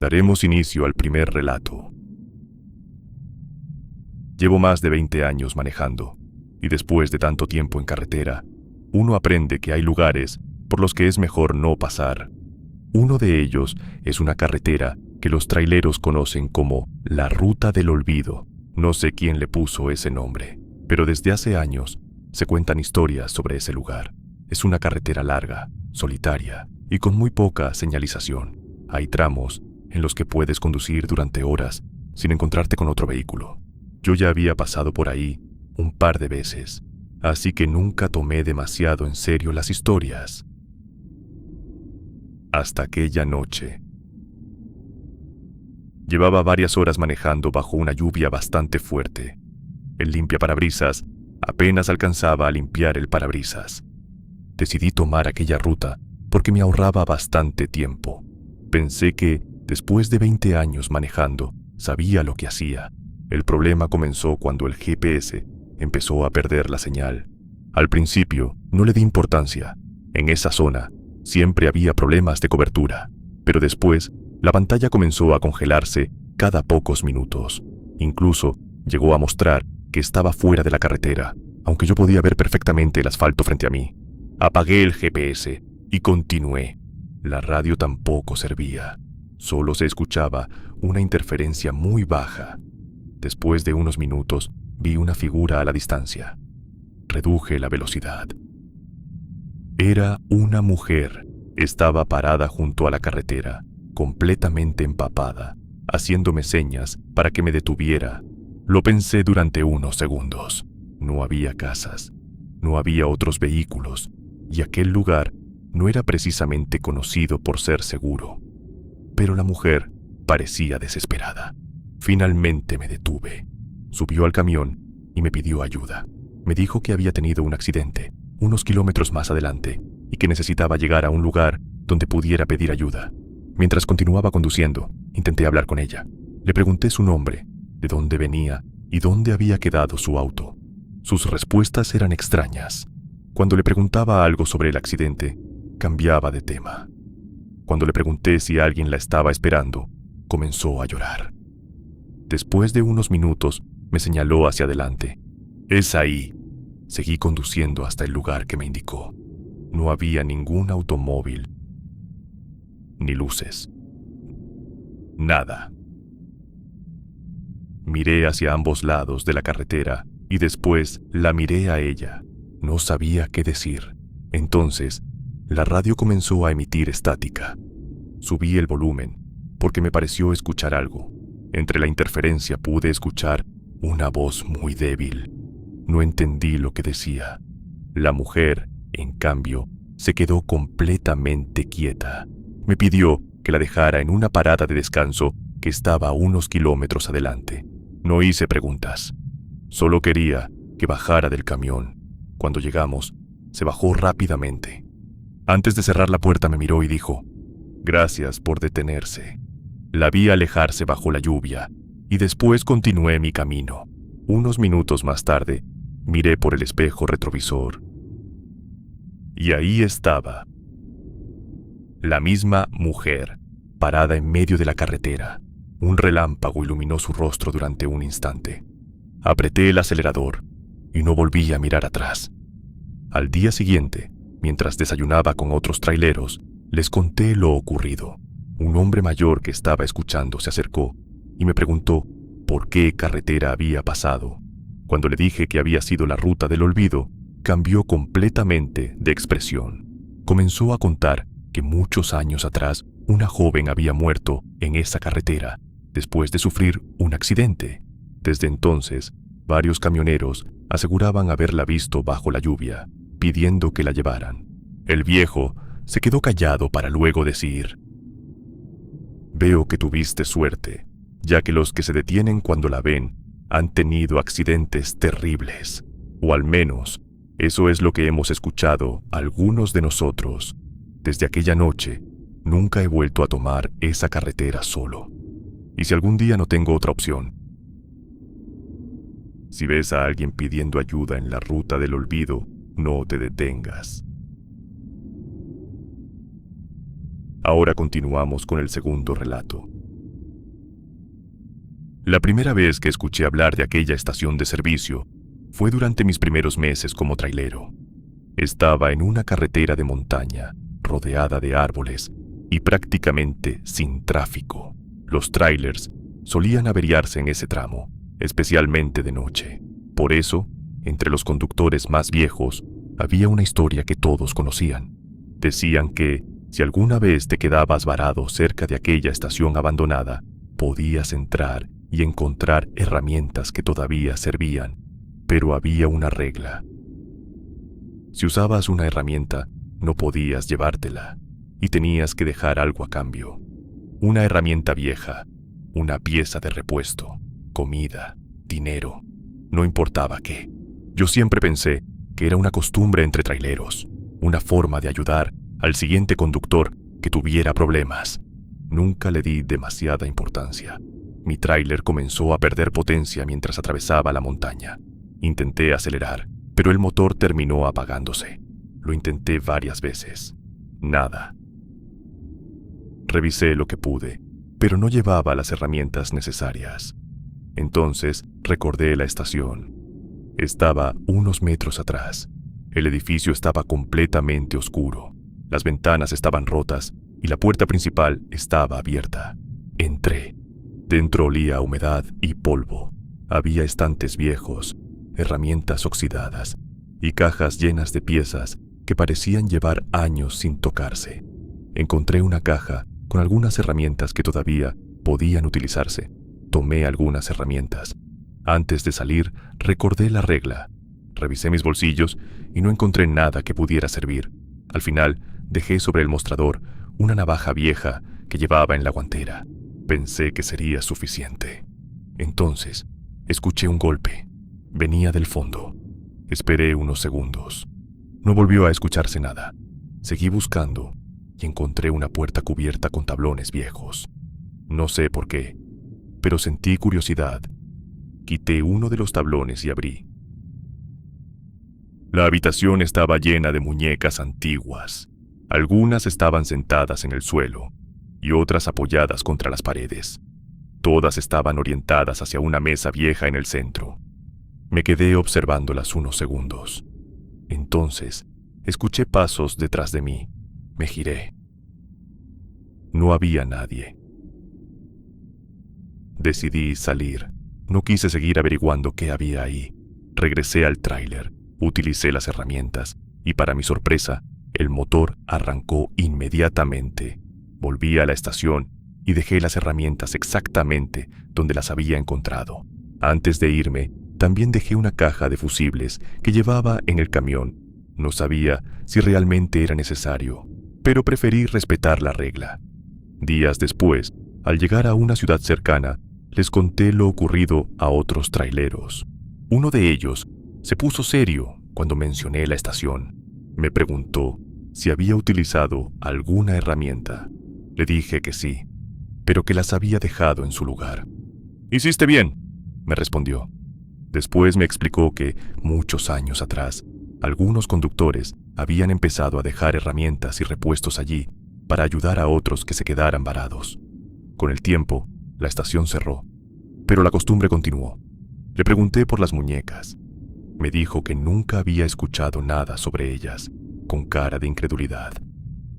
Daremos inicio al primer relato. Llevo más de 20 años manejando, y después de tanto tiempo en carretera, uno aprende que hay lugares por los que es mejor no pasar. Uno de ellos es una carretera que los traileros conocen como la Ruta del Olvido. No sé quién le puso ese nombre, pero desde hace años se cuentan historias sobre ese lugar. Es una carretera larga, solitaria y con muy poca señalización. Hay tramos en los que puedes conducir durante horas sin encontrarte con otro vehículo. Yo ya había pasado por ahí un par de veces, así que nunca tomé demasiado en serio las historias. Hasta aquella noche. Llevaba varias horas manejando bajo una lluvia bastante fuerte. El limpiaparabrisas apenas alcanzaba a limpiar el parabrisas. Decidí tomar aquella ruta porque me ahorraba bastante tiempo. Pensé que, después de 20 años manejando, sabía lo que hacía. El problema comenzó cuando el GPS empezó a perder la señal. Al principio no le di importancia. En esa zona siempre había problemas de cobertura, pero después la pantalla comenzó a congelarse cada pocos minutos. Incluso llegó a mostrar que estaba fuera de la carretera, aunque yo podía ver perfectamente el asfalto frente a mí. Apagué el GPS y continué. La radio tampoco servía. Solo se escuchaba una interferencia muy baja. Después de unos minutos, vi una figura a la distancia. Reduje la velocidad. Era una mujer. Estaba parada junto a la carretera, completamente empapada, haciéndome señas para que me detuviera. Lo pensé durante unos segundos. No había casas, no había otros vehículos, y aquel lugar no era precisamente conocido por ser seguro. Pero la mujer parecía desesperada. Finalmente me detuve. Subió al camión y me pidió ayuda. Me dijo que había tenido un accidente unos kilómetros más adelante y que necesitaba llegar a un lugar donde pudiera pedir ayuda. Mientras continuaba conduciendo, intenté hablar con ella. Le pregunté su nombre, de dónde venía y dónde había quedado su auto. Sus respuestas eran extrañas. Cuando le preguntaba algo sobre el accidente, cambiaba de tema. Cuando le pregunté si alguien la estaba esperando, comenzó a llorar. Después de unos minutos, me señaló hacia adelante. «Es ahí». Seguí conduciendo hasta el lugar que me indicó. No había ningún automóvil, ni luces. Nada. Miré hacia ambos lados de la carretera y después la miré a ella. No sabía qué decir. Entonces, la radio comenzó a emitir estática. Subí el volumen porque me pareció escuchar algo. Entre la interferencia pude escuchar una voz muy débil. No entendí lo que decía. La mujer, en cambio, se quedó completamente quieta. Me pidió que la dejara en una parada de descanso que estaba a unos kilómetros adelante. No hice preguntas. Solo quería que bajara del camión. Cuando llegamos, se bajó rápidamente. Antes de cerrar la puerta me miró y dijo: «Gracias por detenerse». La vi alejarse bajo la lluvia y después continué mi camino. Unos minutos más tarde, miré por el espejo retrovisor. Y ahí estaba. La misma mujer, parada en medio de la carretera. Un relámpago iluminó su rostro durante un instante. Apreté el acelerador y no volví a mirar atrás. Al día siguiente, mientras desayunaba con otros traileros, les conté lo ocurrido. Un hombre mayor que estaba escuchando se acercó y me preguntó por qué carretera había pasado. Cuando le dije que había sido la Ruta del Olvido, cambió completamente de expresión. Comenzó a contar que muchos años atrás una joven había muerto en esa carretera después de sufrir un accidente. Desde entonces, varios camioneros aseguraban haberla visto bajo la lluvia, pidiendo que la llevaran. El viejo se quedó callado para luego decir: «Veo que tuviste suerte, ya que los que se detienen cuando la ven han tenido accidentes terribles. O al menos, eso es lo que hemos escuchado algunos de nosotros. Desde aquella noche, nunca he vuelto a tomar esa carretera solo. Y si algún día no tengo otra opción, si ves a alguien pidiendo ayuda en la Ruta del Olvido, no te detengas». Ahora continuamos con el segundo relato. La primera vez que escuché hablar de aquella estación de servicio fue durante mis primeros meses como trailero. Estaba en una carretera de montaña, rodeada de árboles y prácticamente sin tráfico. Los trailers solían averiarse en ese tramo, especialmente de noche. Por eso, entre los conductores más viejos, había una historia que todos conocían. Decían que, si alguna vez te quedabas varado cerca de aquella estación abandonada, podías entrar y encontrar herramientas que todavía servían, pero había una regla. Si usabas una herramienta, no podías llevártela, y tenías que dejar algo a cambio. Una herramienta vieja, una pieza de repuesto, comida, dinero, no importaba qué. Yo siempre pensé que era una costumbre entre traileros, una forma de ayudar al siguiente conductor que tuviera problemas. Nunca le di demasiada importancia. Mi tráiler comenzó a perder potencia mientras atravesaba la montaña. Intenté acelerar, pero el motor terminó apagándose. Lo intenté varias veces. Nada. Revisé lo que pude, pero no llevaba las herramientas necesarias. Entonces recordé la estación. Estaba unos metros atrás. El edificio estaba completamente oscuro. Las ventanas estaban rotas y la puerta principal estaba abierta. Entré. Dentro olía a humedad y polvo. Había estantes viejos, herramientas oxidadas y cajas llenas de piezas que parecían llevar años sin tocarse. Encontré una caja con algunas herramientas que todavía podían utilizarse. Tomé algunas herramientas. Antes de salir, recordé la regla. Revisé mis bolsillos y no encontré nada que pudiera servir. Al final, dejé sobre el mostrador una navaja vieja que llevaba en la guantera. Pensé que sería suficiente. Entonces, escuché un golpe. Venía del fondo. Esperé unos segundos. No volvió a escucharse nada. Seguí buscando y encontré una puerta cubierta con tablones viejos. No sé por qué, pero sentí curiosidad. Quité uno de los tablones y abrí. La habitación estaba llena de muñecas antiguas. Algunas estaban sentadas en el suelo y otras apoyadas contra las paredes. Todas estaban orientadas hacia una mesa vieja en el centro. Me quedé observándolas unos segundos. Entonces, escuché pasos detrás de mí. Me giré. No había nadie. Decidí salir. No quise seguir averiguando qué había ahí. Regresé al tráiler, utilicé las herramientas y, para mi sorpresa, el motor arrancó inmediatamente. Volví a la estación y dejé las herramientas exactamente donde las había encontrado. Antes de irme, también dejé una caja de fusibles que llevaba en el camión. No sabía si realmente era necesario, pero preferí respetar la regla. Días después, al llegar a una ciudad cercana, les conté lo ocurrido a otros traileros. Uno de ellos se puso serio cuando mencioné la estación. Me preguntó si había utilizado alguna herramienta. Le dije que sí, pero que las había dejado en su lugar. «Hiciste bien», me respondió. Después me explicó que, muchos años atrás, algunos conductores habían empezado a dejar herramientas y repuestos allí para ayudar a otros que se quedaran varados. Con el tiempo, la estación cerró, pero la costumbre continuó. Le pregunté por las muñecas. Me dijo que nunca había escuchado nada sobre ellas, con cara de incredulidad.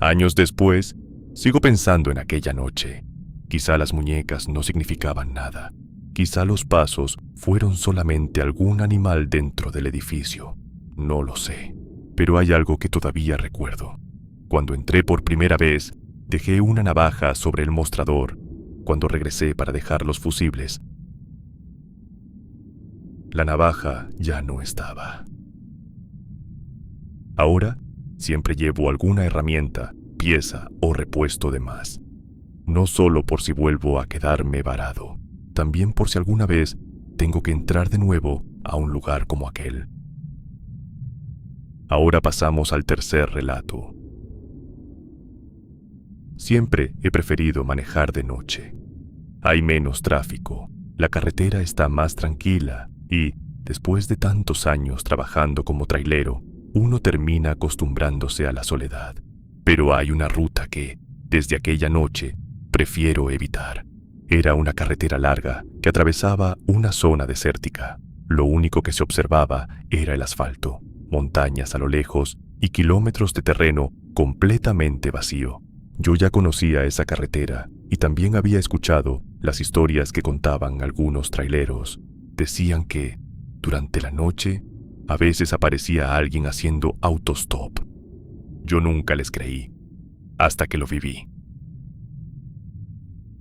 Años después, sigo pensando en aquella noche. Quizá las muñecas no significaban nada. Quizá los pasos fueron solamente algún animal dentro del edificio. No lo sé, pero hay algo que todavía recuerdo. Cuando entré por primera vez, dejé una navaja sobre el mostrador. Cuando regresé para dejar los fusibles, la navaja ya no estaba. Ahora, siempre llevo alguna herramienta, pieza o repuesto de más. No solo por si vuelvo a quedarme varado, también por si alguna vez tengo que entrar de nuevo a un lugar como aquel. Ahora pasamos al tercer relato. Siempre he preferido manejar de noche. Hay menos tráfico, la carretera está más tranquila y, después de tantos años trabajando como trailero, uno termina acostumbrándose a la soledad. Pero hay una ruta que, desde aquella noche, prefiero evitar. Era una carretera larga que atravesaba una zona desértica. Lo único que se observaba era el asfalto, montañas a lo lejos y kilómetros de terreno completamente vacío. Yo ya conocía esa carretera y también había escuchado las historias que contaban algunos traileros. Decían que, durante la noche, a veces aparecía alguien haciendo autostop. Yo nunca les creí, hasta que lo viví.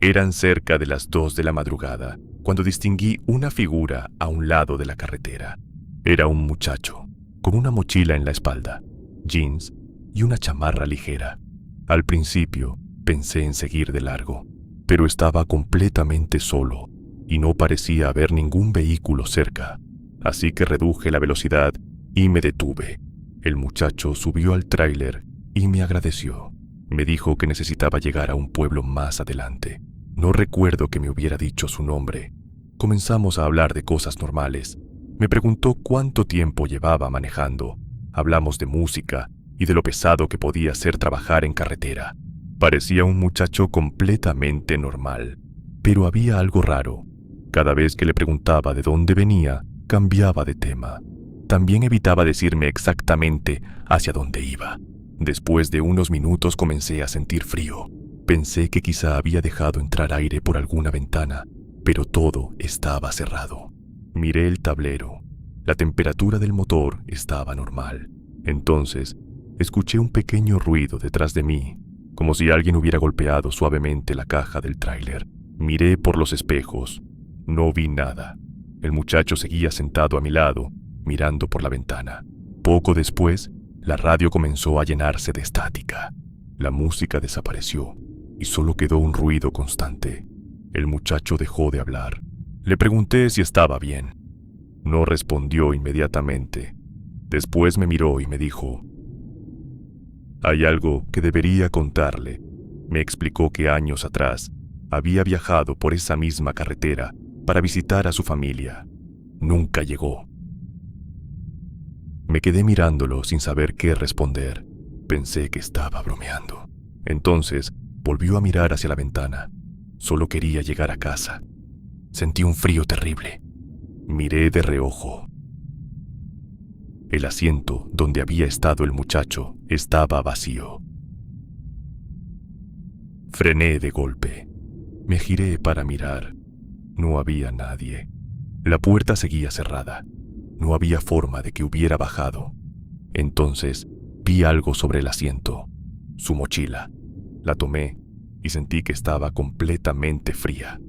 Eran cerca de las 2 de la madrugada cuando distinguí una figura a un lado de la carretera. Era un muchacho, con una mochila en la espalda, jeans y una chamarra ligera. Al principio pensé en seguir de largo, pero estaba completamente solo y no parecía haber ningún vehículo cerca, así que reduje la velocidad y me detuve. El muchacho subió al tráiler y me agradeció. Me dijo que necesitaba llegar a un pueblo más adelante. No recuerdo que me hubiera dicho su nombre. Comenzamos a hablar de cosas normales. Me preguntó cuánto tiempo llevaba manejando. Hablamos de música y de lo pesado que podía ser trabajar en carretera. Parecía un muchacho completamente normal, pero había algo raro. Cada vez que le preguntaba de dónde venía, cambiaba de tema. También evitaba decirme exactamente hacia dónde iba. Después de unos minutos comencé a sentir frío. Pensé que quizá había dejado entrar aire por alguna ventana, pero todo estaba cerrado. Miré el tablero. La temperatura del motor estaba normal. Entonces, escuché un pequeño ruido detrás de mí, como si alguien hubiera golpeado suavemente la caja del tráiler. Miré por los espejos. No vi nada. El muchacho seguía sentado a mi lado, mirando por la ventana. Poco después, la radio comenzó a llenarse de estática. La música desapareció y solo quedó un ruido constante. El muchacho dejó de hablar. Le pregunté si estaba bien. No respondió inmediatamente. Después me miró y me dijo: «Hay algo que debería contarle». Me explicó que años atrás había viajado por esa misma carretera para visitar a su familia. Nunca llegó. Me quedé mirándolo sin saber qué responder. Pensé que estaba bromeando. Entonces volvió a mirar hacia la ventana. Solo quería llegar a casa. Sentí un frío terrible. Miré de reojo. El asiento donde había estado el muchacho estaba vacío. Frené de golpe. Me giré para mirar. No había nadie. La puerta seguía cerrada. No había forma de que hubiera bajado. Entonces vi algo sobre el asiento. Su mochila. La tomé y sentí que estaba completamente fría.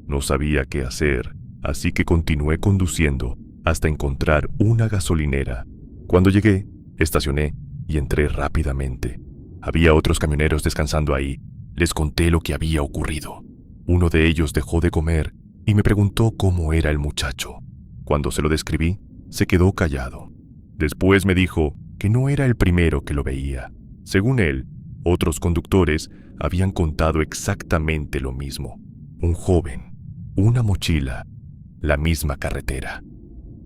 No sabía qué hacer, así que continué conduciendo hasta encontrar una gasolinera. Cuando llegué, estacioné y entré rápidamente. Había otros camioneros descansando ahí. Les conté lo que había ocurrido. Uno de ellos dejó de comer y me preguntó cómo era el muchacho. Cuando se lo describí, se quedó callado. Después me dijo que no era el primero que lo veía. Según él, otros conductores habían contado exactamente lo mismo. Un joven, una mochila, la misma carretera.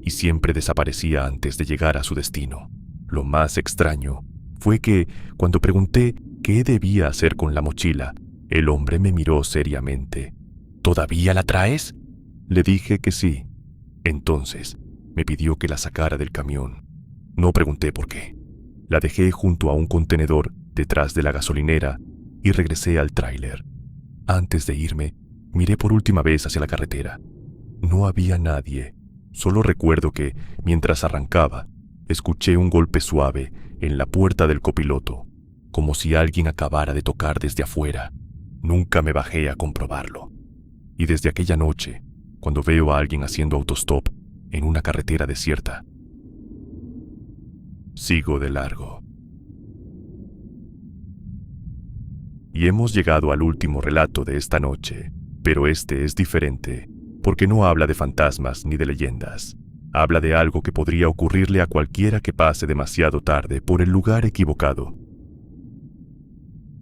Y siempre desaparecía antes de llegar a su destino. Lo más extraño fue que, cuando pregunté qué debía hacer con la mochila, el hombre me miró seriamente. «¿Todavía la traes?». Le dije que sí. Entonces, me pidió que la sacara del camión. No pregunté por qué. La dejé junto a un contenedor detrás de la gasolinera y regresé al tráiler. Antes de irme, miré por última vez hacia la carretera. No había nadie. Solo recuerdo que, mientras arrancaba, escuché un golpe suave en la puerta del copiloto, como si alguien acabara de tocar desde afuera. Nunca me bajé a comprobarlo. Y desde aquella noche, cuando veo a alguien haciendo autostop en una carretera desierta, sigo de largo. Y hemos llegado al último relato de esta noche, pero este es diferente, porque no habla de fantasmas ni de leyendas. Habla de algo que podría ocurrirle a cualquiera que pase demasiado tarde por el lugar equivocado.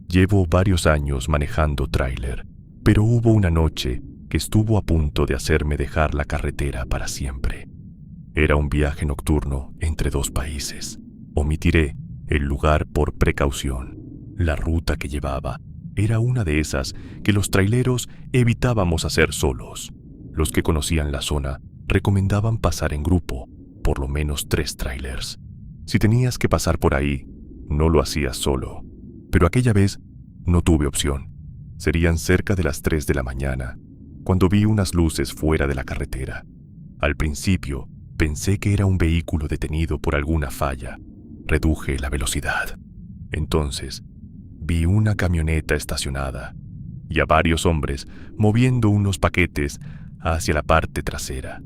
Llevo varios años manejando tráiler, pero hubo una noche que estuvo a punto de hacerme dejar la carretera para siempre. Era un viaje nocturno entre 2 países. Omitiré el lugar por precaución. La ruta que llevaba Era una de esas que los traileros evitábamos hacer solos. Los que conocían la zona recomendaban pasar en grupo, por lo menos 3 trailers. Si tenías que pasar por ahí, no lo hacías solo. Pero aquella vez no tuve opción. Serían cerca de las 3 de la mañana, cuando vi unas luces fuera de la carretera. Al principio, pensé que era un vehículo detenido por alguna falla. Reduje la velocidad. Entonces, vi una camioneta estacionada y a varios hombres moviendo unos paquetes hacia la parte trasera.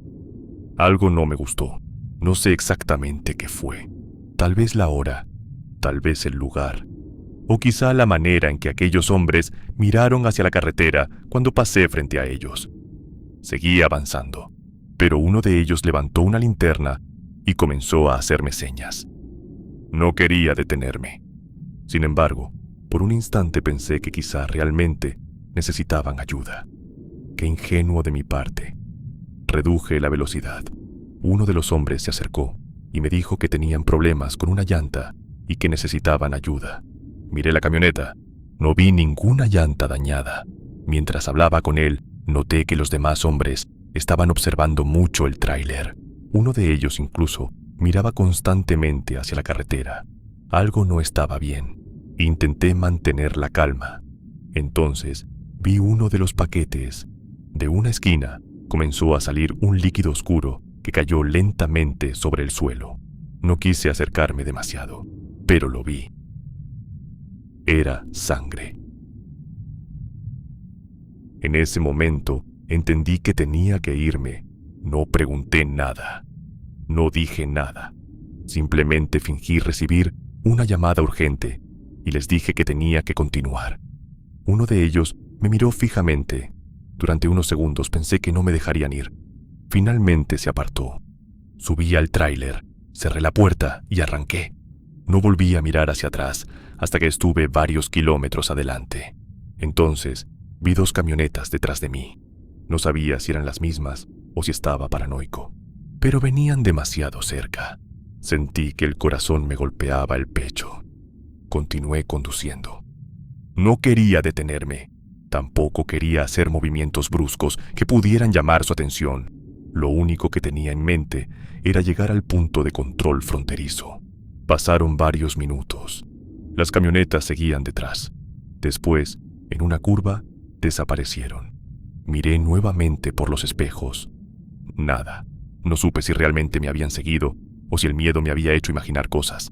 Algo no me gustó. No sé exactamente qué fue. Tal vez la hora, tal vez el lugar, o quizá la manera en que aquellos hombres miraron hacia la carretera cuando pasé frente a ellos. Seguí avanzando, pero uno de ellos levantó una linterna y comenzó a hacerme señas. No quería detenerme. Sin embargo, por un instante pensé que quizá realmente necesitaban ayuda. Qué ingenuo de mi parte. Reduje la velocidad. Uno de los hombres se acercó y me dijo que tenían problemas con una llanta y que necesitaban ayuda. Miré la camioneta. No vi ninguna llanta dañada. Mientras hablaba con él, noté que los demás hombres estaban observando mucho el tráiler. Uno de ellos incluso miraba constantemente hacia la carretera. Algo no estaba bien. Intenté mantener la calma. Entonces, vi uno de los paquetes. De una esquina comenzó a salir un líquido oscuro que cayó lentamente sobre el suelo. No quise acercarme demasiado, pero lo vi. Era sangre. En ese momento entendí que tenía que irme. No pregunté nada. No dije nada. Simplemente fingí recibir una llamada urgente y les dije que tenía que continuar. Uno de ellos me miró fijamente. Durante unos segundos pensé que no me dejarían ir. Finalmente se apartó. Subí al tráiler, cerré la puerta y arranqué. No volví a mirar hacia atrás hasta que estuve varios kilómetros adelante. Entonces vi 2 camionetas detrás de mí. No sabía si eran las mismas o si estaba paranoico, pero venían demasiado cerca. Sentí que el corazón me golpeaba el pecho. Continué conduciendo. No quería detenerme. Tampoco quería hacer movimientos bruscos que pudieran llamar su atención. Lo único que tenía en mente era llegar al punto de control fronterizo. Pasaron varios minutos. Las camionetas seguían detrás. Después, en una curva, desaparecieron. Miré nuevamente por los espejos. Nada. No supe si realmente me habían seguido o si el miedo me había hecho imaginar cosas.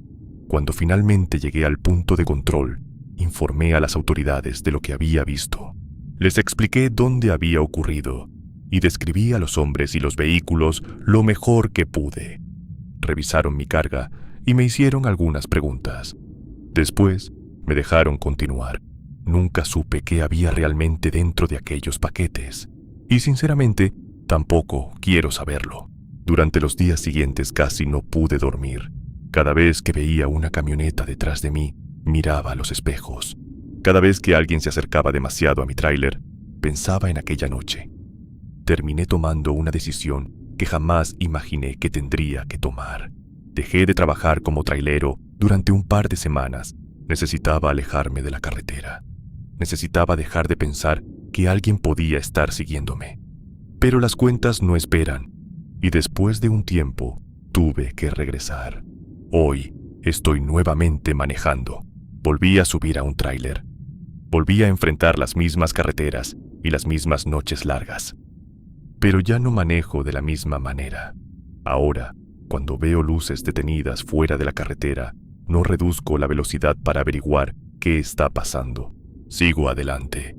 Cuando finalmente llegué al punto de control, informé a las autoridades de lo que había visto. Les expliqué dónde había ocurrido y describí a los hombres y los vehículos lo mejor que pude. Revisaron mi carga y me hicieron algunas preguntas. Después, me dejaron continuar. Nunca supe qué había realmente dentro de aquellos paquetes. Y sinceramente, tampoco quiero saberlo. Durante los días siguientes casi no pude dormir. Cada vez que veía una camioneta detrás de mí, miraba a los espejos. Cada vez que alguien se acercaba demasiado a mi tráiler, pensaba en aquella noche. Terminé tomando una decisión que jamás imaginé que tendría que tomar. Dejé de trabajar como trailero durante un par de semanas. Necesitaba alejarme de la carretera. Necesitaba dejar de pensar que alguien podía estar siguiéndome. Pero las cuentas no esperan, y después de un tiempo tuve que regresar. Hoy estoy nuevamente manejando. Volví a subir a un tráiler. Volví a enfrentar las mismas carreteras y las mismas noches largas. Pero ya no manejo de la misma manera. Ahora, cuando veo luces detenidas fuera de la carretera, no reduzco la velocidad para averiguar qué está pasando. Sigo adelante,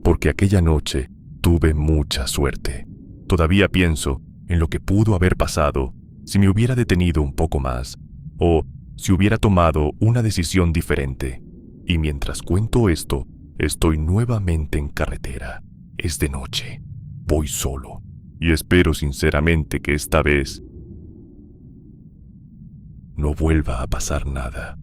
porque aquella noche tuve mucha suerte. Todavía pienso en lo que pudo haber pasado si me hubiera detenido un poco más, o si hubiera tomado una decisión diferente. Y mientras cuento esto, estoy nuevamente en carretera. Es de noche. Voy solo. Y espero sinceramente que esta vez no vuelva a pasar nada.